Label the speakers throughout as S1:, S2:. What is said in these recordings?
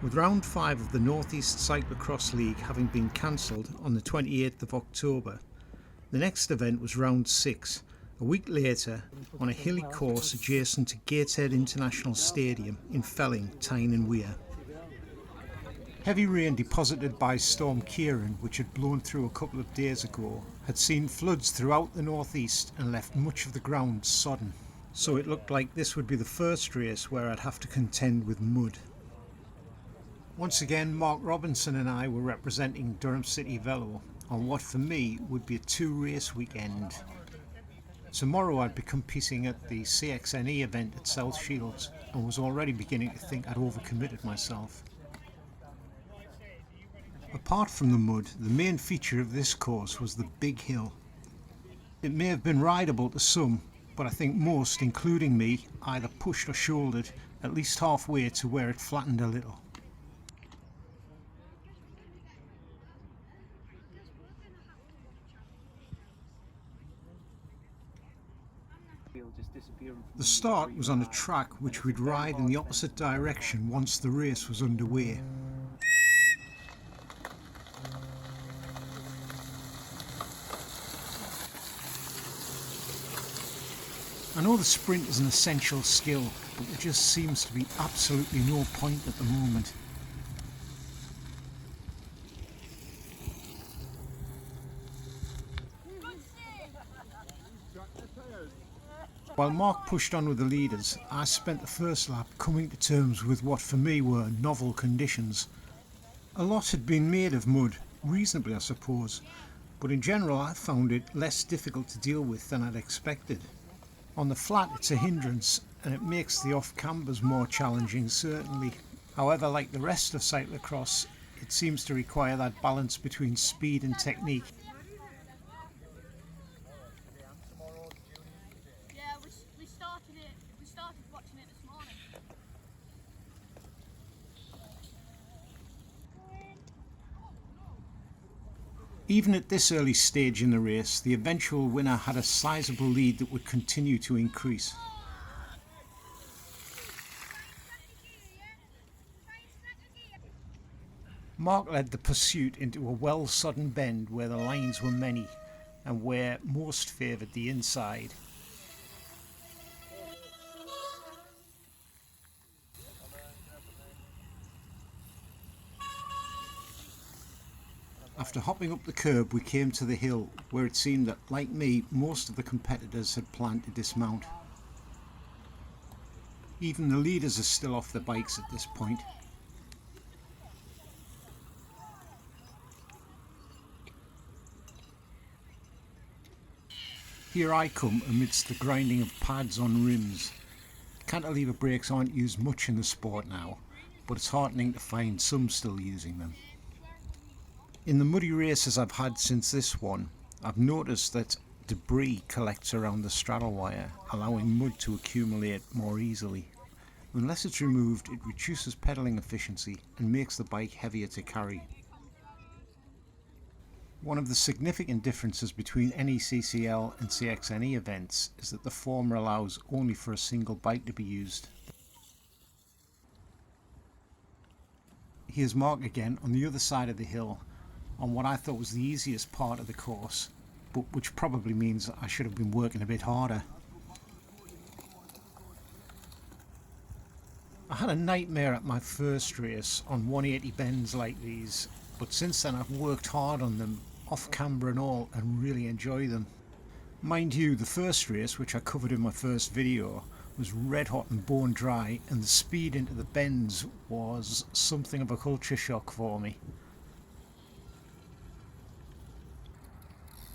S1: With round 5 of the North East Cyclo-Cross League having been cancelled on the 28th of October, the next event was round 6, a week later, on a hilly course adjacent to Gateshead International Stadium in Felling, Tyne and Wear. Heavy rain deposited by Storm Kieran, which had blown through a couple of days ago, had seen floods throughout the northeast and left much of the ground sodden. So it looked like this would be the first race where I'd have to contend with mud. Once again, Mark Robinson and I were representing Durham City Velo on what for me would be a 2-race weekend. Tomorrow I'd be competing at the CXNE event at South Shields and was already beginning to think I'd overcommitted myself. Apart from the mud, the main feature of this course was the big hill. It may have been rideable to some, but I think most, including me, either pushed or shouldered at least halfway to where it flattened a little. The start was on a track which we'd ride in the opposite direction once the race was underway. I know the sprint is an essential skill, but there just seems to be absolutely no point at the moment. While Mark pushed on with the leaders, I spent the first lap coming to terms with what for me were novel conditions. A lot had been made of mud, reasonably I suppose, but in general I found it less difficult to deal with than I'd expected. On the flat it's a hindrance and it makes the off-cambers more challenging certainly. However, like the rest of cyclocross, it seems to require that balance between speed and technique.
S2: We started watching it this morning.
S1: Even at this early stage in the race, the eventual winner had a sizable lead that would continue to increase. Mark led the pursuit into a well-sodden bend where the lines were many and where most favoured the inside. After hopping up the curb we came to the hill where it seemed that, like me, most of the competitors had planned to dismount. Even the leaders are still off their bikes at this point. Here I come amidst the grinding of pads on rims. Cantilever brakes aren't used much in the sport now, but it's heartening to find some still using them. In the muddy races I've had since this one, I've noticed that debris collects around the straddle wire, allowing mud to accumulate more easily. Unless it's removed, it reduces pedalling efficiency and makes the bike heavier to carry. One of the significant differences between NECCL and CXNE events is that the former allows only for a single bike to be used. Here's Mark again on the other side of the hill, on what I thought was the easiest part of the course, but which probably means I should have been working a bit harder. I had a nightmare at my first race on 180 bends like these, but since then I've worked hard on them, off camera and all, and really enjoy them. Mind you, the first race, which I covered in my first video, was red hot and bone dry, and the speed into the bends was something of a culture shock for me.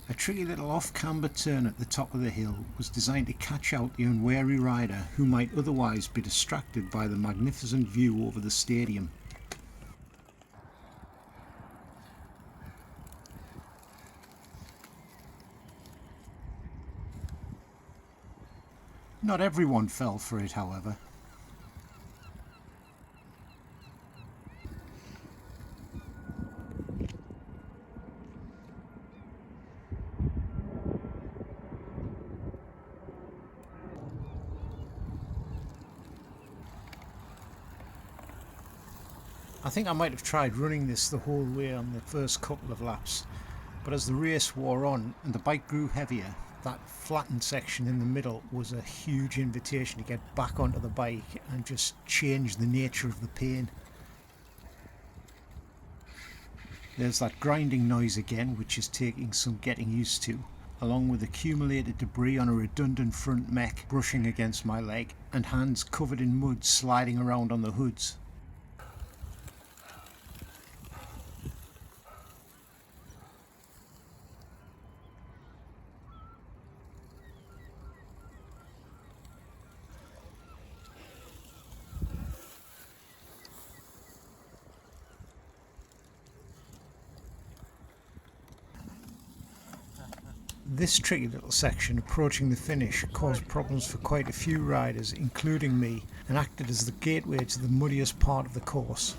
S1: A tricky little off-camber turn at the top of the hill was designed to catch out the unwary rider who might otherwise be distracted by the magnificent view over the stadium. Not everyone fell for it, however. I think I might have tried running this the whole way on the first couple of laps, but as the race wore on and the bike grew heavier, that flattened section in the middle was a huge invitation to get back onto the bike and just change the nature of the pain. There's that grinding noise again, which is taking some getting used to, along with accumulated debris on a redundant front mech brushing against my leg and hands covered in mud sliding around on the hoods. This tricky little section approaching the finish caused problems for quite a few riders, including me, and acted as the gateway to the muddiest part of the course.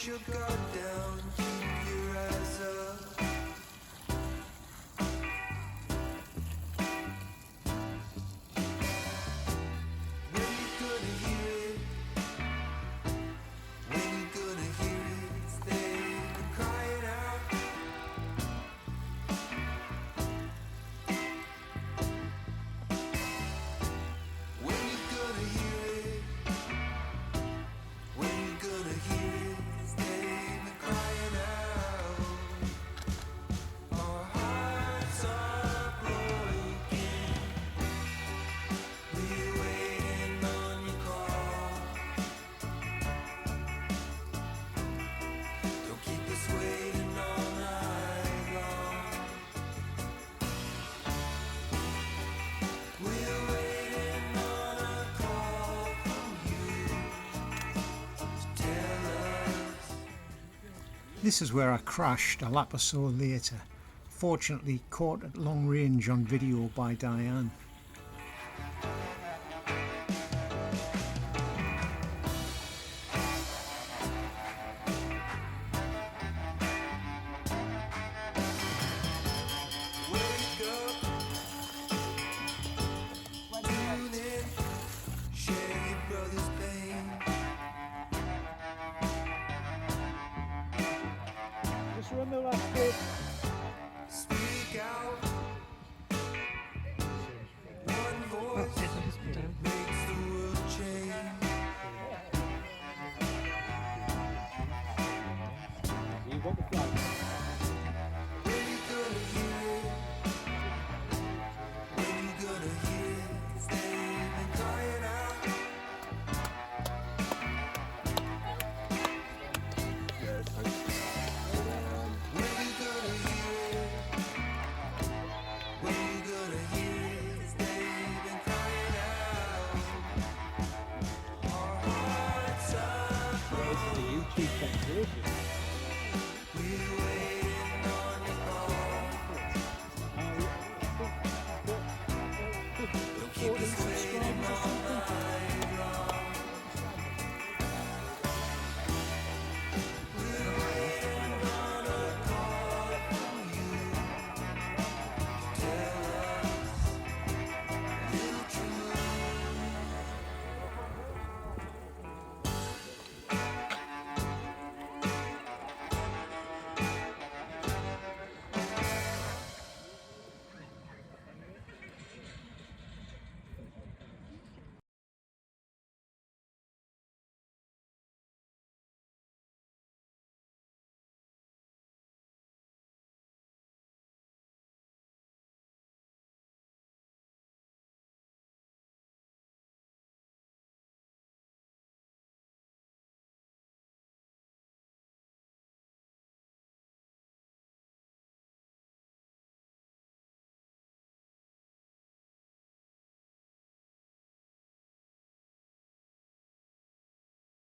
S3: Your guard down, keep your eyes up. When you gonna hear it? When you gonna hear it? They're crying out. When you gonna hear it? When you gonna hear it?
S1: This is where I crashed a lap or so later, fortunately caught at long range on video by Diane.